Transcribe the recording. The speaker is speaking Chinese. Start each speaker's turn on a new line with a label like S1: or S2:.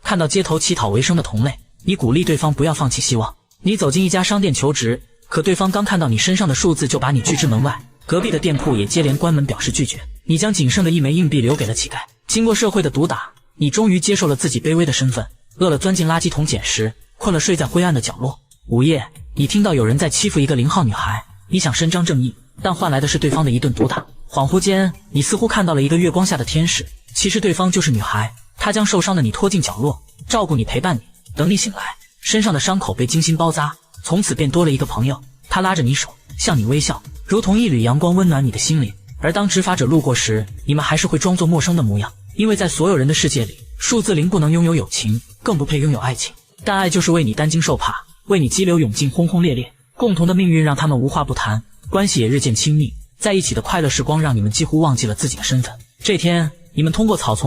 S1: 看到街头乞讨为生的同类，你鼓励对方不要放弃希望。你走进一家商店求职，可对方刚看到你身上的数字就把你拒之门外，隔壁的店铺也接连关门表示拒绝。你将仅剩的1枚硬币留给了乞丐。经过社会的毒打，你终于接受了自己卑微的身份，饿了钻进垃圾桶捡食，困了睡在灰暗的角落。午夜，你听到有人在欺负一个0号女孩，你想伸张正义，但换来的是对方的一顿毒打。恍惚间，你似乎看到了一个月光下的天使，其实对方就是女孩。她将受伤的你拖进角落，照顾你，陪伴你。等你醒来，身上的伤口被精心包扎，从此便多了一个朋友。他拉着你手，向你微笑，如同一缕阳光温暖你的心灵。而当执法者路过时，你们还是会装作陌生的模样，因为在所有人的世界里，数字0不能拥有友情，更不配拥有爱情。但爱就是为你担惊受怕，为你激流勇进，轰轰烈烈。共同的命运让他们无话不谈，关系也日渐亲密。在一起的快乐时光让你们几乎忘记了自己的身份。这天，你们通过草丛